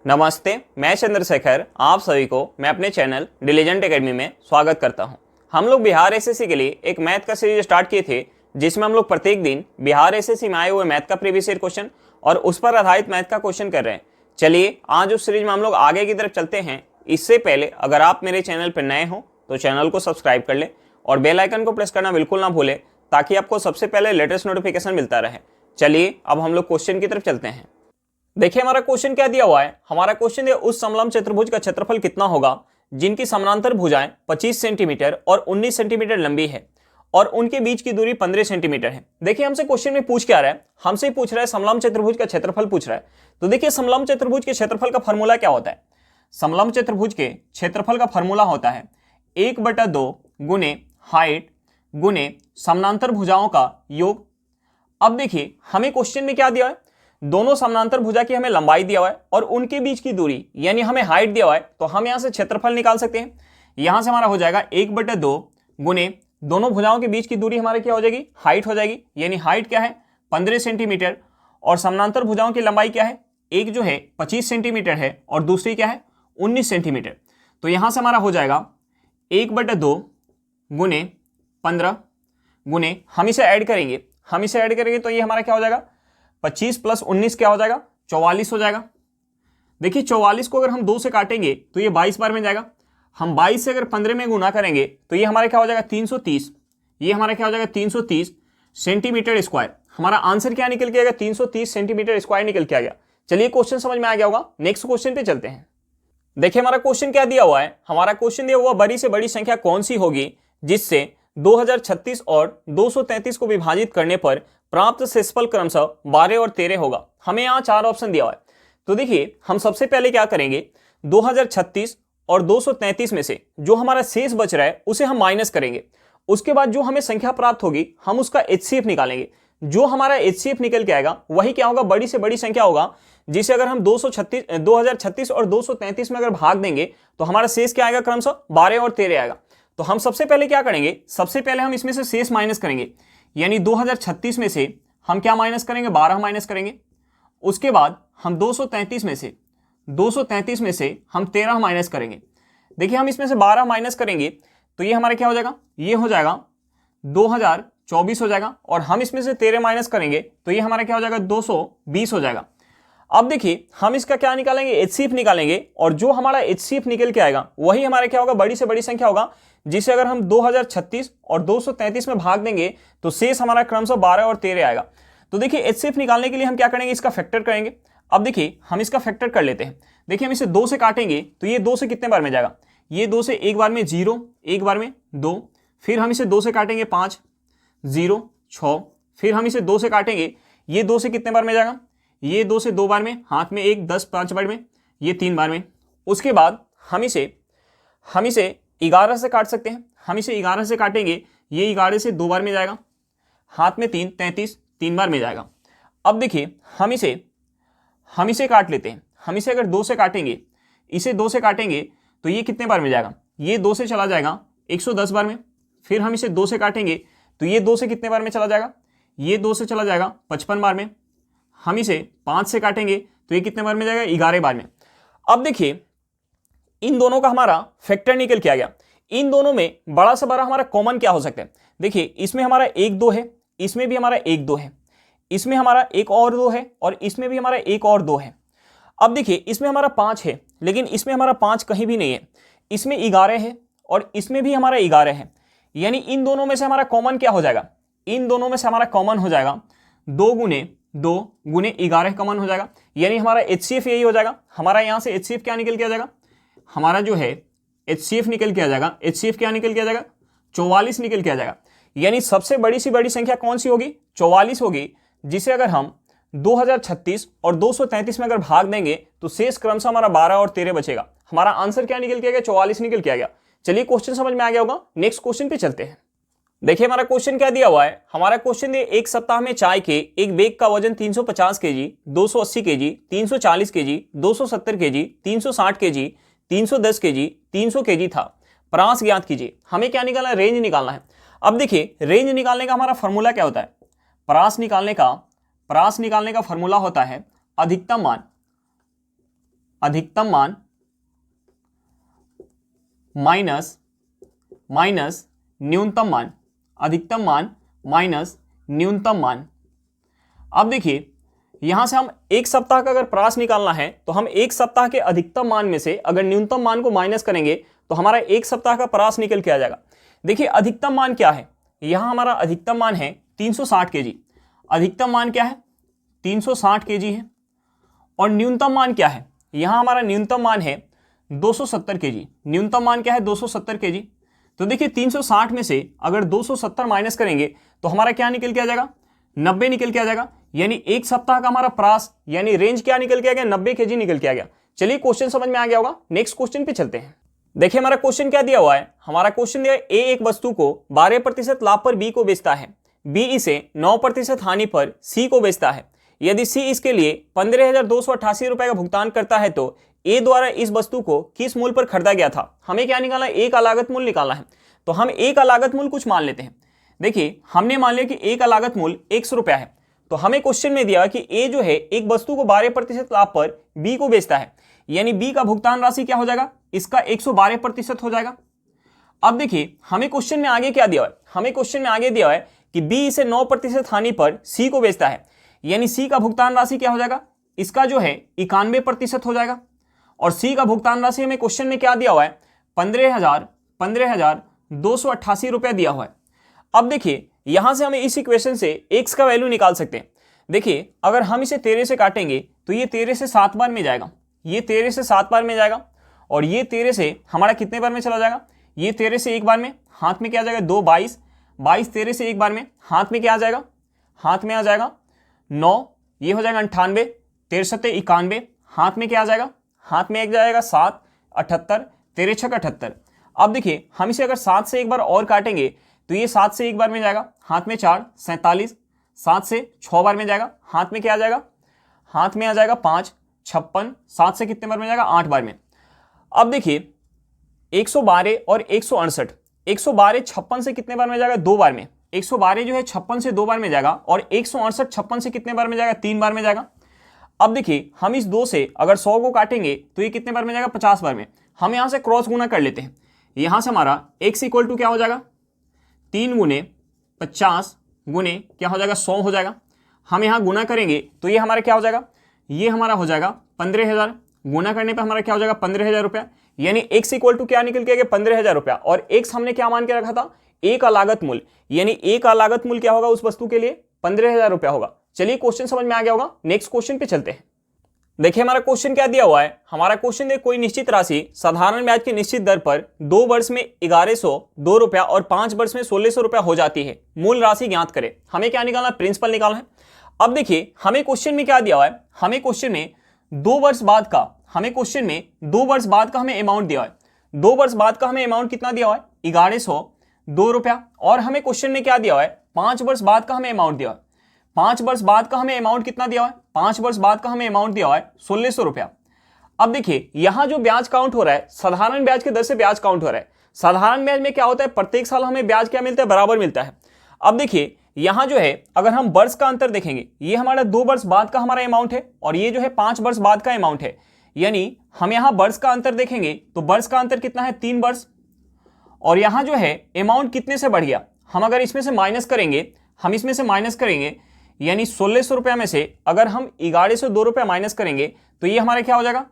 नमस्ते, मैं चंद्रशेखर आप सभी को मैं अपने चैनल डिलीजेंट एकेडमी में स्वागत करता हूं। हम लोग बिहार एसएससी के लिए एक मैथ का सीरीज स्टार्ट किए थे, जिसमें हम लोग प्रत्येक दिन बिहार एसएससी में आए हुए मैथ का प्रीवियस ईयर क्वेश्चन और उस पर आधारित मैथ का क्वेश्चन कर रहे हैं। चलिए आज उस सीरीज में हम लोग आगे की तरफ चलते हैं। इससे पहले अगर आप मेरे चैनल पर नए हो तो चैनल को सब्सक्राइब कर ले और बेल आइकन को प्रेस करना बिल्कुल ना भूले, ताकि आपको सबसे पहले लेटेस्ट नोटिफिकेशन मिलता रहे। चलिए अब हम लोग क्वेश्चन की तरफ चलते हैं। देखिए हमारा क्वेश्चन क्या दिया हुआ है। हमारा क्वेश्चन है उस समलंब चतुर्भुज का क्षेत्रफल कितना होगा जिनकी समानांतर भुजाएं 25 सेंटीमीटर और 19 सेंटीमीटर लंबी है और उनके बीच की दूरी 15 सेंटीमीटर है। देखिए हमसे क्वेश्चन में पूछ क्या रहा है, हमसे पूछ रहा है समलंब चतुर्भुज का क्षेत्रफल पूछ रहा है। तो देखिए समलंब चतुर्भुज के क्षेत्रफल का फॉर्मूला क्या होता है। समलंब चतुर्भुज के क्षेत्रफल का फॉर्मूला होता है 1/2 गुने हाइट गुने समानांतर भुजाओं का योग। अब देखिए हमें क्वेश्चन में क्या दिया है, दोनों समानांतर भुजा की हमें लंबाई दिया हुआ है और उनके बीच की दूरी यानी हमें हाइट दिया हुआ है। तो हम यहां से क्षेत्रफल निकाल सकते हैं। यहां से हमारा हो जाएगा 1/2 गुने दोनों भुजाओं के बीच की दूरी हमारी क्या हो जाएगी, हाइट हो जाएगी। यानी हाइट क्या है 15 सेंटीमीटर और समानांतर भुजाओं की लंबाई क्या है, एक जो है 25 सेंटीमीटर है और दूसरी क्या है 19 सेंटीमीटर। तो यहां से हमारा हो जाएगा 1/2 गुने 15 गुने हम इसे ऐड करेंगे तो ये हमारा क्या हो जाएगा 25 + 19 क्या हो जाएगा 44 हो जाएगा। देखिए 44 को अगर हम 2 से काटेंगे तो ये 22 बार में जाएगा। हम 22 से अगर 15 में गुना करेंगे तो ये हमारा क्या हो जाएगा 330। ये हमारा क्या हो जाएगा 330 सेंटीमीटर स्क्वायर। हमारा आंसर क्या निकल के आएगा 330 सेंटीमीटर स्क्वायर निकल के आ गया। चलिए क्वेश्चन समझ में आ गया होगा। नेक्स्ट क्वेश्चन पे चलते हैं। देखिए हमारा क्वेश्चन क्या दिया हुआ है। हमारा क्वेश्चन दिया हुआ बड़ी से बड़ी संख्या कौन सी होगी जिससे 2036 और 233 को विभाजित करने पर प्राप्त शेषफल क्रमशः 12 और 13 होगा। हमें यहाँ 4 ऑप्शन दिया हुआ है। तो देखिए हम सबसे पहले क्या करेंगे, 2036 और 233 में से जो हमारा शेष बच रहा है उसे हम माइनस करेंगे। उसके बाद जो हमें संख्या प्राप्त होगी हम उसका एचसीएफ निकालेंगे। जो हमारा एचसीएफ निकल के आएगा वही क्या होगा, बड़ी से बड़ी संख्या होगा, जिसे अगर हम 2036 और 233 में अगर भाग देंगे तो हमारा शेष क्या आएगा, क्रमशः 12 और 13 आएगा। तो हम सबसे पहले क्या करेंगे, सबसे पहले हम इसमें से शेष माइनस करेंगे। यानी 2036 में से हम क्या माइनस करेंगे, 12 माइनस करेंगे। उसके बाद हम 233 में से हम 13 माइनस करेंगे। देखिए हम इसमें से 12 माइनस करेंगे तो ये हमारा क्या हो जाएगा, ये हो जाएगा 2024 हो जाएगा। और हम इसमें से 13 माइनस करेंगे तो ये हमारा क्या हो जाएगा 220 हो जाएगा। अब देखिए हम इसका क्या निकालेंगे, एचसीएफ निकालेंगे। और जो हमारा एचसीएफ निकल के आएगा वही हमारा क्या होगा, बड़ी से बड़ी संख्या होगा, जिसे अगर हम 2036 और 233 में भाग देंगे तो शेष हमारा क्रमशः 12 और 13 आएगा। तो देखिए एचसीएफ निकालने के लिए हम क्या करेंगे, इसका फैक्टर करेंगे। अब देखिए हम इसका फैक्टर कर लेते हैं। देखिए हम इसे 2 से काटेंगे तो ये 2 से कितने बार में जाएगा, ये 2 से एक बार में 0, एक बार में 2, फिर हम इसे 2 से काटेंगे 5, 0, 6, फिर हम इसे 2 से काटेंगे, ये 2 से कितने बार में जाएगा, ये 2 से 2 बार में, हाथ में 1, 10, 5 बार में, ये 3 बार में। उसके बाद हम इसे 11 से काट सकते हैं। हम इसे 11 से काटेंगे, ये 11 से 2 बार में जाएगा, हाथ में 3, 33, 3 बार में जाएगा। अब देखिए हम इसे काट लेते हैं। हम इसे अगर 2 से काटेंगे, इसे 2 से काटेंगे तो ये कितने बार में जाएगा, ये 2 से चला जाएगा 110 बार में। फिर हम इसे 2 से काटेंगे तो ये 2 से कितने बार में चला जाएगा, ये 2 से चला जाएगा 55 बार में। हम इसे 5 से काटेंगे तो ये कितने बार में जाएगा, 11 बार में। अब देखिए इन दोनों का हमारा फैक्टर निकल के आ गया। इन दोनों में बड़ा से बड़ा हमारा कॉमन क्या हो सकता है। देखिए इसमें हमारा 1 2 है, इसमें भी हमारा 1 2 है, इसमें हमारा एक और 2 है और इसमें भी हमारा एक और 2 है। अब देखिए इसमें हमारा 5 है, लेकिन इसमें हमारा 5 कहीं भी नहीं है। इसमें 11 है और इसमें भी हमारा 11 है। यानी इन दोनों में से हमारा कॉमन क्या हो जाएगा, इन दोनों में से हमारा कॉमन हो जाएगा 2 गुने 11 कॉमन हो जाएगा। यानी हमारा एचसीएफ यही हो जाएगा। हमारा यहाँ से एचसीएफ क्या निकल के आ जाएगा, हमारा जो है एचसीएफ निकल के आ जाएगा, एचसीएफ क्या निकल के आ जाएगा 44 निकल के आ जाएगा। यानी सबसे बड़ी सी बड़ी संख्या कौन सी होगी, 44 होगी, जिसे अगर हम 2036 और 233 में अगर भाग देंगे तो शेष क्रमशः हमारा 12 और 13 बचेगा। हमारा आंसर क्या निकल के आ गया, 44 निकल के आ गया। चलिए क्वेश्चन समझ में आ गया होगा। नेक्स्ट क्वेश्चन पे चलते हैं। देखिए हमारा क्वेश्चन क्या दिया हुआ है। हमारा क्वेश्चन है एक सप्ताह में चाय के एक बैग का वजन 350 KG, 280 KG, 340 KG, 270 KG, 360 KG, 310 KG, 300 KG था। प्रांश ज्ञात कीजिए। हमें क्या निकालना है, रेंज निकालना है। अब देखिए रेंज निकालने का हमारा फॉर्मूला क्या होता है, प्रांश निकालने का फॉर्मूला होता है अधिकतम मान अधिकतम मान माइनस न्यूनतम मान, अधिकतम मान माइनस न्यूनतम मान। अब देखिए यहां से हम एक सप्ताह का अगर प्रास निकालना है तो हम एक सप्ताह के अधिकतम मान में से अगर न्यूनतम मान को माइनस करेंगे तो हमारा एक सप्ताह का प्रास निकल के आ जाएगा। देखिए अधिकतम मान क्या है, यहां हमारा अधिकतम मान है 360 केजी। अधिकतम मान क्या है 360 केजी है। और न्यूनतम मान क्या है, यहां हमारा न्यूनतम मान है 270 केजी। न्यूनतम मान क्या है 270 केजी। तो देखिए 360 में से अगर 270 माइनस करेंगे तो हमारा क्या निकल के आ जाएगा 90 निकल के आ जाएगा। यानी एक सप्ताह का हमारा प्रास यानी रेंज क्या निकल के आ गया 90 केजी निकल के आ गया। चलिए क्वेश्चन समझ में आ गया होगा, नेक्स्ट क्वेश्चन पे चलते हैं। देखिए हमारा क्वेश्चन क्या दिया हुआ है, हमारा क्वेश्चन दिया है ए एक वस्तु को 12% लाभ पर बी को बेचता है, बी इसे 9% हानि पर सी को बेचता है। यदि सी इसके लिए 15,288 रुपए का भुगतान करता है तो ए द्वारा इस वस्तु को किस मूल्य पर खरीदा गया था। हमें क्या निकालना है, ए का लागत मूल्य निकालना है। तो हम ए का लागत मूल्य कुछ मान लेते हैं। देखिए हमने मान लिया कि ए का लागत मूल्य 100 रुपया है। तो हमें क्वेश्चन में दिया कि ए जो है एक वस्तु को 12% लाभ पर बी को बेचता है, यानी बी का भुगतान राशि क्या हो जाएगा, इसका 112% हो जाएगा। अब देखिए हमें क्वेश्चन में आगे क्या दिया है, हमें क्वेश्चन में आगे दिया है कि बी इसे 9% हानि पर सी को बेचता है, यानी सी का भुगतान राशि क्या हो जाएगा, इसका जो है 91% हो जाएगा। और सी का भुगतान राशि हमें क्वेश्चन में क्या दिया हुआ है 15,288 रुपया दिया हुआ है। अब देखिए यहां से हमें इस इक्वेशन से x का वैल्यू निकाल सकते हैं। देखिए अगर हम इसे 13 से काटेंगे तो ये 13 से 7 बार में जाएगा, ये 13 से 7 बार में जाएगा। और ये 13 से हमारा कितने बार में चला जाएगा, ये 13 से एक बार में, हाथ में क्या आ जाएगा 2 22, 22 13 से एक बार में, हाथ में क्या आ जाएगा, हाथ में आ जाएगा 9, ये हो जाएगा 98, 13 91, हाथ में क्या आ जाएगा, हाथ में एक जाएगा 7 78, 13 6 78। अब देखिए हम इसे अगर 7 से एक बार और काटेंगे तो ये 7 से एक बार में जाएगा, हाथ में 4 47, 7 से 6 बार में जाएगा, हाथ में क्या आ जाएगा, हाथ में आ जाएगा 5 56, 7 से कितने बार में जाएगा 8 बार में। अब देखिए 112 और 168, 112 56 से कितने बार में जाएगा 2 बार में, 112 जो है 56 से 2 बार में जाएगा, और 168 56 से कितने बार में जाएगा 3 बार में जाएगा। अब देखिए हम इस 2 से अगर 100 को काटेंगे तो ये कितने बार में जाएगा 50 बार में। हम यहां से क्रॉस गुना कर लेते हैं, यहां से हमारा x इक्वल टू क्या हो जाएगा 3 गुने 50 गुने क्या हो जाएगा 100 हो जाएगा। हम यहाँ गुना करेंगे तो ये हमारा क्या हो जाएगा, ये हमारा हो जाएगा 15,000, गुना करने पे हमारा क्या हो जाएगा 15,000 रुपया। यानी x इक्वल टू क्या निकल के गया 15,000 रुपया, और x हमने क्या मान के रखा था a का लागत मूल्य, यानी a का लागत मूल्य क्या होगा उस वस्तु के लिए 15,000 रुपया होगा। चलिए क्वेश्चन समझ में आ गया होगा, नेक्स्ट क्वेश्चन पे चलते हैं। देखिए हमारा क्वेश्चन क्या दिया हुआ है, हमारा क्वेश्चन है कोई निश्चित राशि साधारण ब्याज की निश्चित दर पर 2 वर्ष में 1102 रुपया और 5 वर्ष में 1600 रुपया हो जाती है, मूल राशि ज्ञात करें। हमें क्या निकालना है, प्रिंसिपल निकालना है। अब देखिए हमें क्वेश्चन में क्या दिया हुआ है, हमें क्वेश्चन में 2 वर्ष बाद का, हमें क्वेश्चन में 2 वर्ष बाद का हमें अमाउंट दिया है। 2 वर्ष बाद का हमें अमाउंट कितना दिया हुआ है 1102 रुपया। और हमें क्वेश्चन में क्या दिया हुआ है 5 वर्ष बाद का हमें अमाउंट दिया है। 5 वर्ष बाद का हमें अमाउंट कितना दिया हुआ है, 5 वर्ष बाद का हमें अमाउंट दिया हुआ है 1600 रुपया। अब देखिए यहां जो ब्याज काउंट हो रहा है साधारण ब्याज की दर से ब्याज काउंट हो रहा है। साधारण ब्याज में क्या होता है प्रत्येक साल हमें ब्याज क्या मिलता है, बराबर मिलता है। अब देखिए यहां जो है अगर हम वर्ष का अंतर देखेंगे, ये हमारा 2 वर्ष बाद का हमारा अमाउंट है और ये जो है 5 वर्ष बाद का अमाउंट है। यानी हम यहां वर्ष का अंतर देखेंगे तो वर्ष का अंतर कितना है 3 वर्ष, और यहां जो है अमाउंट कितने से बढ़ गया, हम अगर इसमें से माइनस करेंगे, हम इसमें से माइनस करेंगे, यानी 1600 रुपया में से अगर हम 1102 रुपया माइनस करेंगे तो ये हमारा क्या हो जाएगा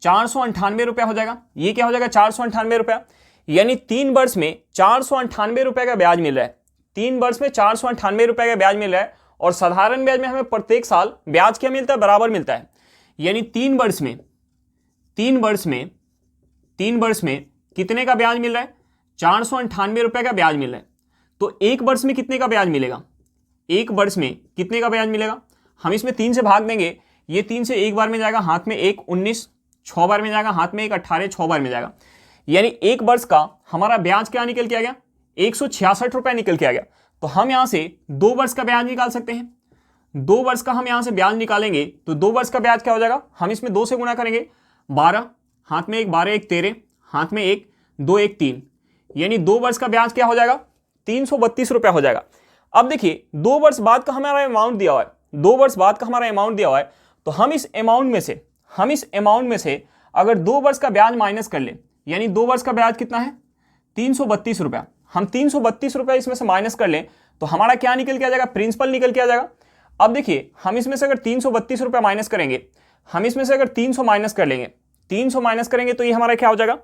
498 रुपया हो जाएगा। ये क्या हो जाएगा 498 रुपया। यानी 3 वर्ष में 498 रुपये का ब्याज मिल रहा है, 3 वर्ष में 498 रुपये का ब्याज मिल रहा है। और साधारण ब्याज में हमें प्रत्येक साल ब्याज क्या मिलता है, बराबर मिलता है। यानी 3 वर्ष में कितने का ब्याज मिल रहा है 498 रुपये का ब्याज मिल रहा है। तो 1 वर्ष में कितने का ब्याज मिलेगा, 1 वर्ष में कितने का ब्याज मिलेगा, हम इसमें 3 से भाग देंगे, ये 3 से एक बार में जाएगा, हाथ में 1 19, 6 बार में जाएगा, हाथ में 1 18, 6 बार में जाएगा। यानी 1 वर्ष का हमारा ब्याज क्या निकल के आ गया 166 रुपया निकल के आ गया। तो हम यहां से 2 वर्ष का ब्याज निकाल सकते हैं। 2 वर्ष का हम यहां से ब्याज निकालेंगे तो 2 वर्ष का ब्याज क्या हो जाएगा, हम इसमें 2 से गुणा करेंगे, 12, हाथ में 1 12 1 13, हाथ में 1 2 1 3, यानी 2 वर्ष का ब्याज क्या हो जाएगा 332 रुपया हो जाएगा। अब देखिए 2 वर्ष बाद का हमारा अमाउंट दिया हुआ है, 2 वर्ष बाद का हमारा अमाउंट दिया हुआ है, तो हम इस अमाउंट में से हम इस अमाउंट में से अगर 2 वर्ष का ब्याज माइनस कर ले, यानी 2 वर्ष का ब्याज कितना है 332 रुपया, हम 332 रुपया इसमें से माइनस कर लें तो हमारा क्या निकल के आ जाएगा, प्रिंसिपल निकल के आ जाएगा। अब देखिए हम इसमें से अगर 332 रुपया माइनस करेंगे, हम इसमें से अगर 300 माइनस कर लेंगे, 300 माइनस करेंगे तो ये हमारा क्या हो जाएगा,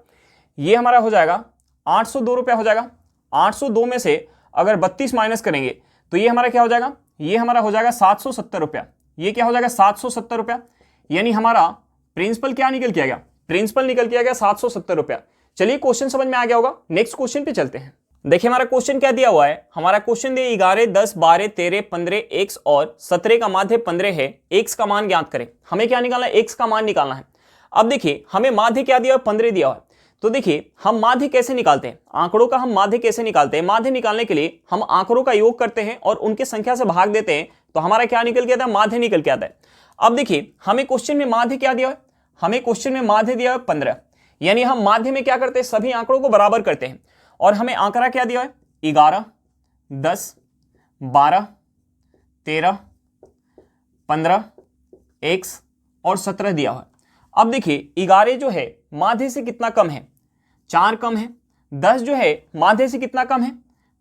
ये हमारा हो जाएगा 802 रुपया हो जाएगा। 802 में से अगर 32 माइनस करेंगे तो ये हमारा क्या हो जाएगा, ये हमारा हो जाएगा 770 रुपया। ये क्या हो जाएगा 770 रुपया, यानी हमारा प्रिंसिपल क्या निकल के आ गया, प्रिंसिपल निकल के आ गया 770 रुपया। चलिए क्वेश्चन समझ में आ गया होगा, नेक्स्ट क्वेश्चन पे चलते हैं। देखिए हमारा क्वेश्चन क्या दिया हुआ है, हमारा क्वेश्चन दिया 11, 10, 12, 13, 15, x और 17 का माध्य 15 है, x का मान ज्ञात करें। हमें क्या निकालना है, x का मान निकालना है। अब देखिए हमें माध्य क्या दिया हुआ है, 15 दिया हुआ है। तो देखिए हम माध्य कैसे निकालते हैं, आंकड़ों का हम माध्य कैसे निकालते हैं। माध्य निकालने के लिए हम आंकड़ों का योग करते हैं और उनकी संख्या से भाग देते हैं, तो हमारा क्या निकल के आता है, माध्य निकल के आता है। अब देखिए हमें क्वेश्चन में माध्य क्या दिया है, हमें क्वेश्चन में माध्य दिया है 15, यानी हम माध्य में क्या करते हैं, सभी आंकड़ों को बराबर करते हैं। और हमें आंकड़ा क्या दिया है, 11, 10, 12, 13, 15, x और 17 दिया हुआ है। अब देखिए 11 जो है माध्य से कितना कम है, 4 कम है। 10 जो है माध्य से कितना कम है,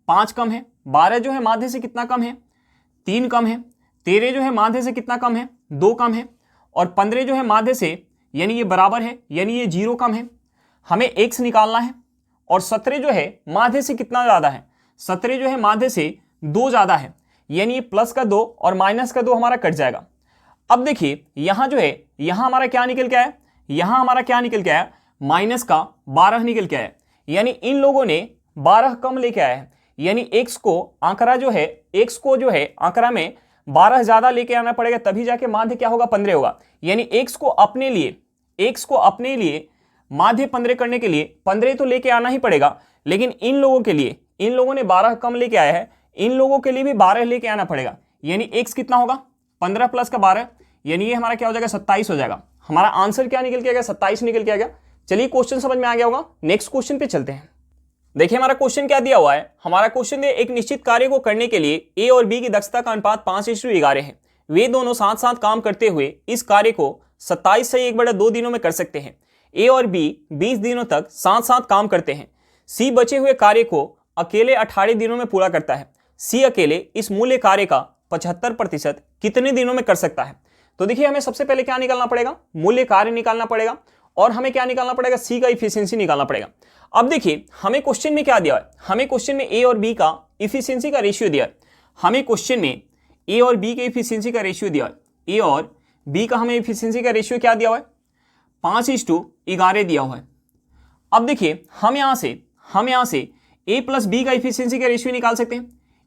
5 कम है। 12 जो है माध्य से कितना कम है, 3 कम है। 13 जो है माध्य से कितना कम है, 2 कम है। और 15 जो है माध्य से, यानी ये बराबर है, यानी ये 0 कम है। हमें x निकालना है। और 17 जो है माध्य से कितना ज़्यादा है, 17 जो है माध्य से 2 ज़्यादा है, यानी ये प्लस का 2 और माइनस का 2 हमारा कट जाएगा। अब देखिए यहाँ जो है, यहाँ हमारा क्या निकल के आया, यहाँ हमारा क्या निकल के आया, माइनस का 12 निकल के आया, यानी इन लोगों ने 12 कम लेके आया है। यानी x को आंकड़ा जो है, x को जो है आंकड़ा में 12 ज़्यादा लेके आना पड़ेगा, तभी जाके माध्य क्या होगा, 15 होगा। यानी x को अपने लिए माध्य 15 करने के लिए 15 तो लेके आना ही पड़ेगा, लेकिन इन लोगों के लिए, इन लोगों ने 12 कम लेके आया है, इन लोगों के लिए भी 12 लेके आना पड़ेगा। यानी x कितना होगा, 15 प्लस का 12, यानी ये हमारा क्या हो जाएगा, 27 हो जाएगा। हमारा आंसर क्या निकल के आ गया, 27 निकल के आ गया। चलिए क्वेश्चन समझ में आ गया होगा, नेक्स्ट क्वेश्चन पे चलते हैं। देखिए हमारा क्वेश्चन क्या दिया हुआ है, हमारा क्वेश्चन है एक निश्चित कार्य को करने के लिए ए और बी की दक्षता का अनुपात 5:11 है। वे दोनों साथ साथ काम करते हुए इस कार्य को 27 से 1/2 दिनों में कर सकते हैं। ए और बी 20 दिनों तक साथ साथ काम करते हैं। सी बचे हुए कार्य को अकेले 18 दिनों में पूरा करता है। सी अकेले इस मूल्य कार्य का 75% कितने दिनों में कर सकता है। तो देखिए हमें सबसे पहले क्या निकालना पड़ेगा, मूल्य कार्य निकालना पड़ेगा, और हमें क्या निकालना पड़ेगा, सी का इफिशियंसी निकालना पड़ेगा। अब देखिए हमें क्वेश्चन में क्या दिया है, हमें क्वेश्चन में ए और बी का इफिशियंसी का रेशियो दिया है। हमें क्वेश्चन में ए और बी के इफिशियंसी का रेशियो दिया है। ए और बी का हमें इफिशियंसी का रेशियो क्या दिया हुआ है, 5:11 दिया हुआ है। अब देखिए हम यहाँ से ए प्लस बी का इफिशियंसी का रेशियो निकाल सकते हैं।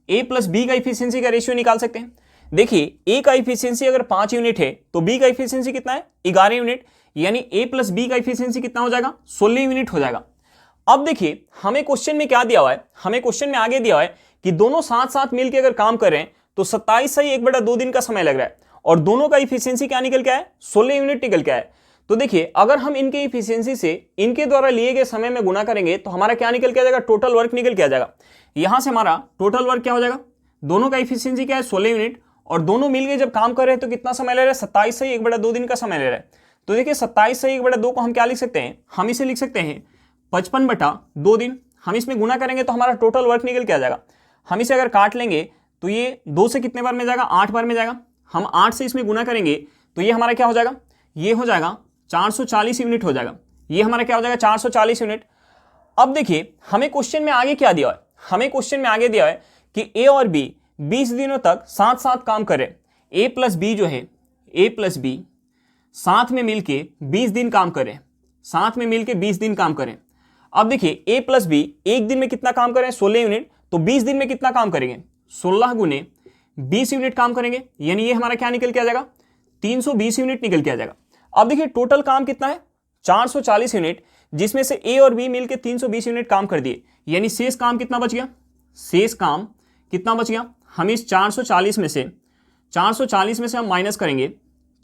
ए प्लस बी का इफिशियंसी का रेशियो निकाल सकते हैं। देखिए ए का इफिशियंसी अगर 5 यूनिट है तो बी का इफिशियंसी कितना है, 11 यूनिट, यानी ए प्लस बी का इफिशियंसी कितना हो जाएगा, 16 यूनिट हो जाएगा। अब देखिए हमें क्वेश्चन में क्या दिया हुआ है, हमें क्वेश्चन में आगे दिया हुआ है कि दोनों साथ साथ मिलकर अगर काम कर रहे हैं तो 27 से 1/2 दिन का समय लग रहा है, और दोनों का इफिशियंसी क्या निकल के आया, 16 यूनिट निकल के आया। तो देखिए अगर हम इनके इफिशियंसी से इनके द्वारा लिए गए समय में गुना करेंगे तो हमारा क्या निकल के आ जाएगा, टोटल वर्क निकल के आ जाएगा। यहां से हमारा टोटल वर्क क्या हो जाएगा, दोनों का इफिशियंसी क्या है, 16 यूनिट, और दोनों मिलकर जब काम कर रहे हैं तो कितना समय ले रहा है, 27 से 1/2 दिन का समय ले रहा है। तो देखिए 27 से 1/2 को हम क्या लिख सकते हैं, हम इसे लिख सकते हैं 55/2 दिन। हम इसमें गुना करेंगे तो हमारा टोटल वर्क निकल के आ जाएगा। हम इसे अगर काट लेंगे तो ये 2 से कितने बार में जाएगा, 8 बार में जाएगा। हम 8 से इसमें गुना करेंगे तो ये हमारा क्या हो जाएगा, ये हो जाएगा 440 यूनिट हो जाएगा। ये हमारा क्या हो जाएगा, 440 यूनिट। अब देखिए हमें क्वेश्चन में आगे क्या दिया है, हमें क्वेश्चन में आगे दिया है कि ए और बी 20 दिनों तक साथ साथ काम करें। ए प्लस बी जो है, ए प्लस बी साथ में मिलके 20 दिन काम करें, साथ में मिलके 20 दिन काम करें। अब देखिए ए प्लस बी एक दिन में कितना काम करें, 16 यूनिट, तो 20 दिन में कितना काम करेंगे, 16 गुने 20 यूनिट काम करेंगे, यानी ये हमारा क्या निकल के आ जाएगा, 320 यूनिट निकल के आ जाएगा। अब देखिए टोटल काम कितना है, 440 यूनिट, जिसमें से ए और बी मिलके 320 यूनिट काम कर दिए, यानी शेष काम कितना बच गया, शेष काम कितना बच गया। हम इस 440 में से हम माइनस करेंगे,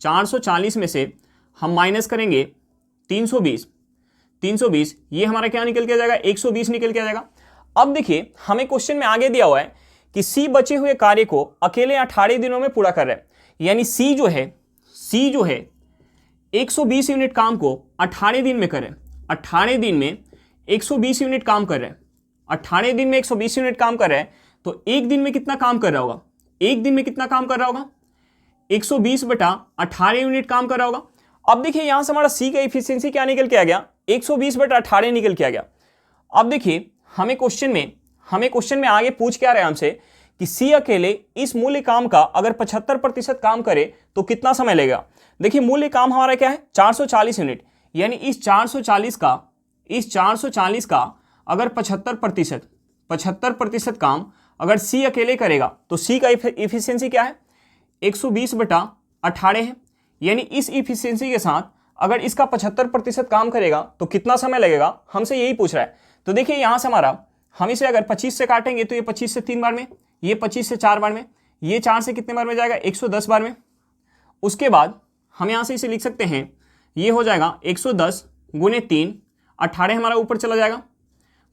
440 में से हम माइनस करेंगे 320, ये हमारा क्या निकल के आ जाएगा, 120 निकल के आ जाएगा। अब देखिए हमें क्वेश्चन में आगे दिया हुआ है कि सी बचे हुए कार्य को अकेले 18 दिनों में पूरा कर रहा है, यानी सी जो है 120 यूनिट काम को 18 दिन में करें, 18 दिन में 120 यूनिट काम कर रहे हैं, 18 दिन में 120 यूनिट काम कर रहे हैं, तो एक दिन में कितना काम कर रहा होगा? एक दिन में कितना काम कर रहा होगा? 120 बटा 18 यूनिट काम कर रहा होगा। अब देखिए यहां से हमारा सी का एफिशिएंसी क्या निकल के आ गया? 120 बटा 18 निकल के आ गया। अब देखिए हमें क्वेश्चन में आगे पूछ क्या रहे हैं हमसे कि सी अकेले इस मूल्य काम का अगर 75% काम करे तो कितना समय लगेगा। देखिए मूल्य काम हमारा क्या है? 440 यूनिट, यानी इस 440 का अगर 75% काम अगर सी अकेले करेगा तो सी का इफिशियंसी क्या है? 120 बटा 18 है, यानी इस इफिशियंसी के साथ अगर इसका 75% काम करेगा तो कितना समय लगेगा, हमसे यही पूछ रहा है। तो देखिए यहां से हमारा, हम इसे अगर 25 से काटेंगे तो ये 25 से 3 बार में, ये 25 से 4 बार में, ये 4 से कितने बार में जाएगा? 110 बार में। उसके बाद हम यहां से इसे लिख सकते हैं, ये हो जाएगा 110 गुने 3, 18 हमारा ऊपर चला जाएगा,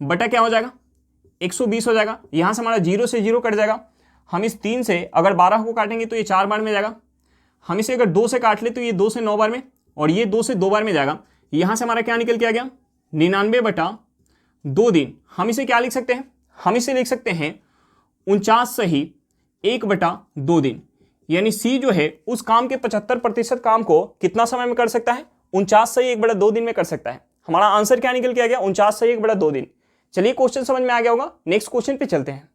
बटा क्या हो जाएगा? 120 हो जाएगा। यहां से हमारा 0 से 0 कट जाएगा। हम इस 3 से अगर 12 को काटेंगे तो ये 4 बार में जाएगा। हम इसे अगर 2 से काट ले तो ये 2 से 9 बार में, और ये 2 से 2 बार में जाएगा। यहां से हमारा क्या निकल के आ गया? 99 बटा 2 दिन। हम इसे क्या लिख सकते हैं? हम इसे लिख सकते हैं 49 सही 1 बटा 2 दिन, यानी सी जो है उस काम के 75% काम को कितना समय में कर सकता है? 49 सही 1 बटा 2 दिन में कर सकता है। हमारा आंसर क्या निकल के आ गया? 49 सही 1 बटा 2 दिन। चलिए क्वेश्चन समझ में आ गया होगा, नेक्स्ट क्वेश्चन पे चलते हैं।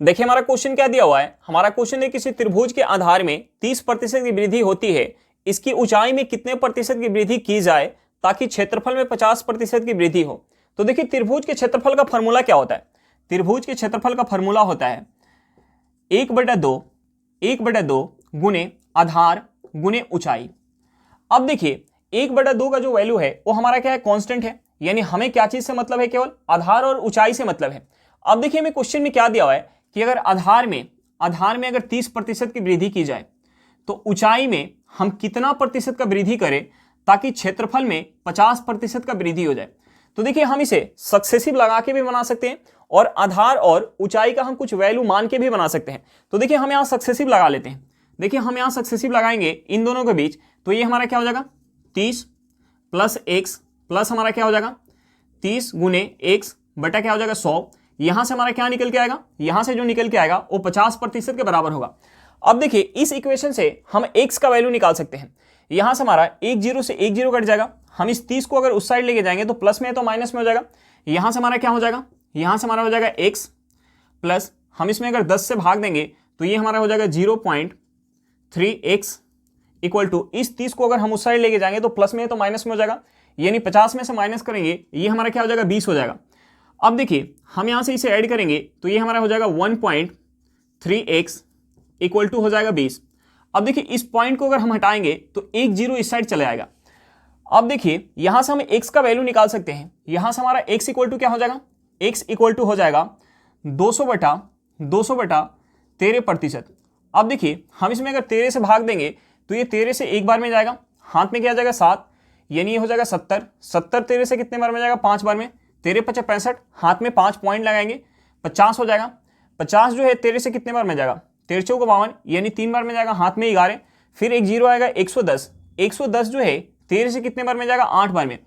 देखिए हमारा क्वेश्चन क्या दिया हुआ है। हमारा क्वेश्चन है किसी त्रिभुज के आधार में 30% की वृद्धि होती है, इसकी ऊंचाई में कितने प्रतिशत की वृद्धि की जाए ताकि क्षेत्रफल में 50% की वृद्धि हो। तो देखिए त्रिभुज के क्षेत्रफल का फॉर्मूला क्या होता है? त्रिभुज के क्षेत्रफल का फॉर्मूला होता है 1/2 गुने आधार गुने ऊंचाई। अब देखिए 1/2 का जो वैल्यू है वो हमारा क्या है? कांस्टेंट है, यानी हमें क्या चीज से मतलब है? केवल आधार और ऊंचाई से मतलब है। अब देखिए हमें क्वेश्चन में क्या दिया हुआ है कि अगर आधार में अगर 30% की वृद्धि की जाए तो ऊंचाई में हम कितना प्रतिशत का वृद्धि करें ताकि क्षेत्रफल में 50% का वृद्धि हो जाए। तो देखिए हम इसे सक्सेसिव लगा के भी बना सकते हैं और आधार और ऊंचाई का हम कुछ वैल्यू मान के भी बना सकते हैं। तो देखिए हम यहां सक्सेसिव लगा लेते हैं। देखिए हम यहां सक्सेसिव लगाएंगे इन दोनों के बीच, तो ये हमारा क्या हो जाएगा? 30 प्लस x प्लस हमारा क्या हो जाएगा? 30 गुने x बटा क्या हो जाएगा? 100। यहां से हमारा क्या निकल के आएगा? यहां से जो निकल के आएगा वो 50% के बराबर होगा। अब देखिए इस इक्वेशन से हम x का वैल्यू निकाल सकते हैं। यहां से हमारा 10 से 10 कट जाएगा। हम इस 30 को अगर उस साइड लेके जाएंगे तो प्लस में है तो माइनस में हो जाएगा। यहां से हमारा क्या हो जाएगा? यहां से हमारा हो जाएगा x प्लस, हम इसमें अगर 10 से भाग देंगे तो ये हमारा हो जाएगा 0.3x इक्वल टू, इस 30 को अगर हम उस साइड लेके जाएंगे तो प्लस में है तो माइनस में हो जाएगा, यानी 50 में से माइनस करेंगे ये हमारा क्या हो जाएगा? 20 हो जाएगा। अब देखिए हम यहां से इसे ऐड करेंगे तो ये हमारा हो जाएगा 1.3x इक्वल टू हो जाएगा 20। अब देखिए इस पॉइंट को अगर हम हटाएंगे तो 1 0 इस साइड चले आएगा। अब देखिए यहां से हम x का वैल्यू निकाल सकते हैं। यहां से हमारा x इक्वल टू क्या हो जाएगा? x इक्वल टू हो जाएगा 200 बटा 13%। अब देखिए हम इसमें अगर 13 से भाग देंगे तो ये 13 से एक बार में जाएगा, हाथ में क्या जाएगा? 7, यानी ये हो जाएगा 70। 13 से कितने बार में जाएगा? 5 बार में। 13 5 65, हाथ में 5 पॉइंट लगाएंगे, 50 हो जाएगा। 50 जो है 13 से कितने बार में जाएगा? 13 चौको 52, यानी 3 बार में जाएगा, हाथ में 11। फिर एक 0 आएगा 110। 110 जो है 13 से कितने बार में जाएगा? 8 बार में,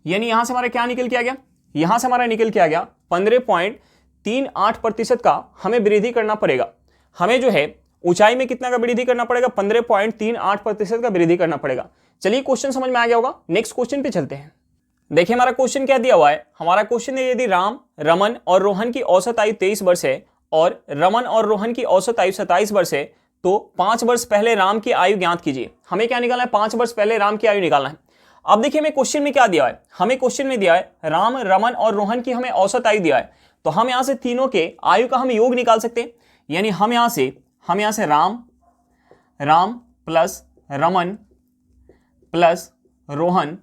यानी यहां से हमारा क्या निकल के आ गया? यहां से हमारा निकल के आ गया 15.38% का हमें वृद्धि करना पड़ेगा। हमें जो है ऊंचाई में कितना का वृद्धि करना पड़ेगा? 15.38% का वृद्धि करना पड़ेगा। चलिए क्वेश्चन समझ में आ गया होगा, नेक्स्ट क्वेश्चन पे चलते हैं। देखिए हमारा क्वेश्चन क्या दिया हुआ है। हमारा क्वेश्चन है यदि राम, रमन और रोहन की औसत आयु 23 वर्ष है और रमन और रोहन की औसत आयु 27 वर्ष है तो 5 वर्ष पहले राम की आयु ज्ञात कीजिए। हमें क्या निकालना है? 5 वर्ष पहले राम की आयु निकालना है। अब देखिए हमें क्वेश्चन में क्या दिया है? हमें क्वेश्चन में दिया है राम, रमन और रोहन की हमें औसत आयु दिया है, तो हम यहां से तीनों के आयु का हम योग निकाल सकते हैं। यानी हम यहां से राम प्लस रमन प्लस रोहन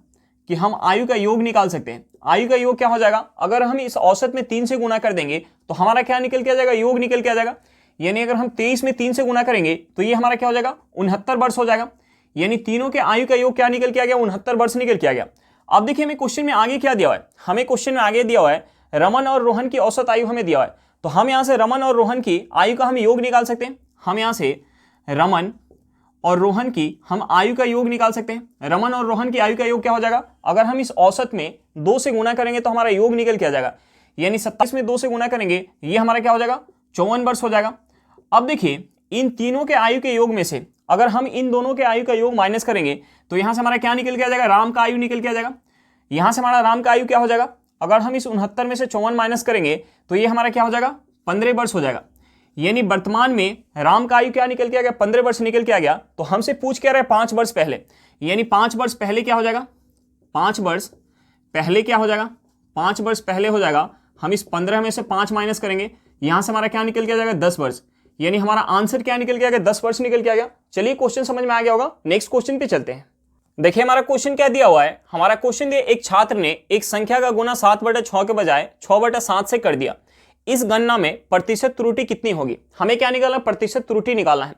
कि हम आयु का योग निकाल सकते हैं। आयु का योग क्या हो जाएगा? अगर हम इस औसत में 3 से गुना कर देंगे तो हमारा क्या निकल के आ जाएगा? योग निकल के आ जाएगा। यानी अगर हम 23 में 3 से गुना करेंगे तो ये हमारा क्या हो जाएगा? 69 वर्ष हो जाएगा। यानी तीनों के आयु का योग क्या निकल के आ गया? 69 वर्ष निकल के आ गया। अब देखिए हमें क्वेश्चन में आगे क्या दिया हुआ है? हमें क्वेश्चन में आगे दिया हुआ है रमन और रोहन की औसत आयु हमें दिया हुआ है, तो हम यहाँ से रमन और रोहन की आयु का हम योग निकाल सकते हैं। हम यहाँ से रमन और रोहन की हम आयु का योग निकाल सकते हैं। रमन और रोहन की आयु का योग क्या हो जाएगा, अगर हम इस औसत में 2 से गुना करेंगे तो हमारा योग निकल के आ जाएगा, यानी 27 में 2 से गुना करेंगे, ये हमारा क्या हो जाएगा 54 वर्ष हो जाएगा। अब देखिए इन तीनों के आयु के योग में से अगर हम इन दोनों के आयु का योग माइनस करेंगे तो यहां से हमारा क्या निकल के आ जाएगा, राम का आयु निकल के आ जाएगा। यहां से हमारा राम का आयु क्या हो जाएगा, अगर हम इस 69 में से 54 माइनस करेंगे तो ये हमारा क्या हो जाएगा 15 वर्ष हो जाएगा। यानी वर्तमान में राम का आयु क्या निकल के आ गया, 15 वर्ष निकल के आ गया। तो हमसे पूछ क्या रहा है 5 वर्ष पहले, यानी 5 वर्ष पहले क्या हो जाएगा, 5 वर्ष पहले क्या हो जाएगा, 5 वर्ष पहले हो जाएगा। हम इस 15 में से 5 माइनस करेंगे, यहां से हमारा क्या निकल के आ जाएगा 10 वर्ष, यानी हमारा आंसर क्या निकल के आ गया 10 वर्ष निकल के आ गया। चलिए क्वेश्चन समझ में आ गया होगा, नेक्स्ट क्वेश्चन पे चलते हैं। देखिए हमारा क्वेश्चन क्या दिया हुआ है, हमारा क्वेश्चन दिया एक छात्र ने एक संख्या का गुना 7/6 के बजाय 6/7 से कर दिया। इस गणना में प्रतिशत त्रुटि कितनी होगी, हमें क्या निकालना, प्रतिशत त्रुटि निकालना है।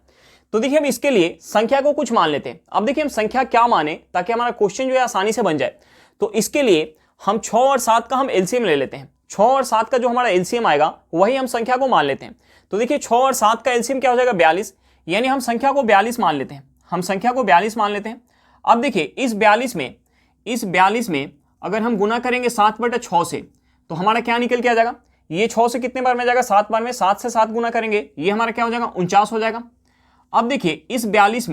तो देखिए हम इसके लिए संख्या को कुछ मान लेते हैं। अब देखिए हम संख्या क्या माने ताकि हमारा क्वेश्चन जो है आसानी से बन जाए। तो इसके लिए हम 6 और 7 का हम एलसीएम ले लेते हैं। 6 और 7 का जो हमारा एलसीएम आएगा वही हम संख्या को मान लेते हैं। तो देखिए 6 और 7 का एलसीएम क्या हो जाएगा 42, यानी हम संख्या को 42 मान लेते हैं, हम संख्या को 42 मान लेते हैं। अब देखिए इस 42 में अगर हम गुना करेंगे 7/6 से तो हमारा क्या निकल के आ जाएगा, ये 6 से कितने बार में जाएगा 7 बार में, 7 से 7 गुना करेंगे, ये हमारा क्या हो जाएगा 49 हो जाएगा। अब देखिए इस 42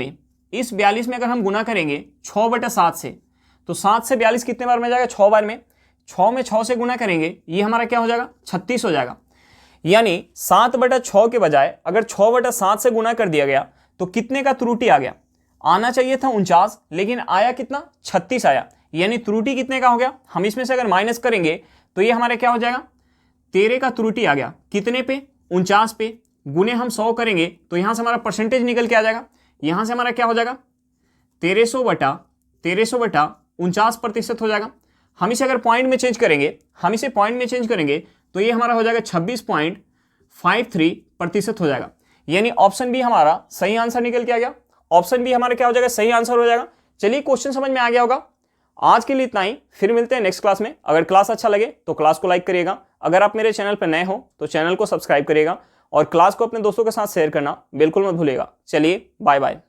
में अगर हम गुना करेंगे 6/7 से तो 7 से 42 कितने बार में जाएगा 6 बार में, 6 में 6 से गुना करेंगे, ये हमारा क्या हो जाएगा 36 हो जाएगा। यानी 7/6 के बजाय अगर 6/7 से गुना कर दिया गया तो कितने का त्रुटि आ गया, आना चाहिए था 49 लेकिन आया कितना 36 आया, यानी त्रुटि कितने का हो गया। हम इसमें से अगर माइनस करेंगे तो ये हमारा क्या हो जाएगा 13 का त्रुटि आ गया, कितने पे 49 पे, गुने हम 100 करेंगे तो यहां से हमारा परसेंटेज निकल के आ जाएगा, यहां से हमारा क्या हो जाएगा 1300/49% हो जाएगा। हम इसे अगर पॉइंट में चेंज करेंगे, तो ये हमारा हो जाएगा 26.53% हो जाएगा। यानी ऑप्शन बी हमारा सही आंसर निकल के आ गया, ऑप्शन बी हमारा क्या हो जाएगा सही आंसर हो जाएगा। चलिए क्वेश्चन समझ में आ गया होगा। आज के लिए इतना ही, फिर मिलते हैं नेक्स्ट क्लास में। अगर क्लास अच्छा लगे तो क्लास को लाइक करिएगा, अगर आप मेरे चैनल पर नए हो तो चैनल को सब्सक्राइब करिएगा और क्लास को अपने दोस्तों के साथ शेयर करना बिल्कुल मत भूलिएगा। चलिए बाय बाय।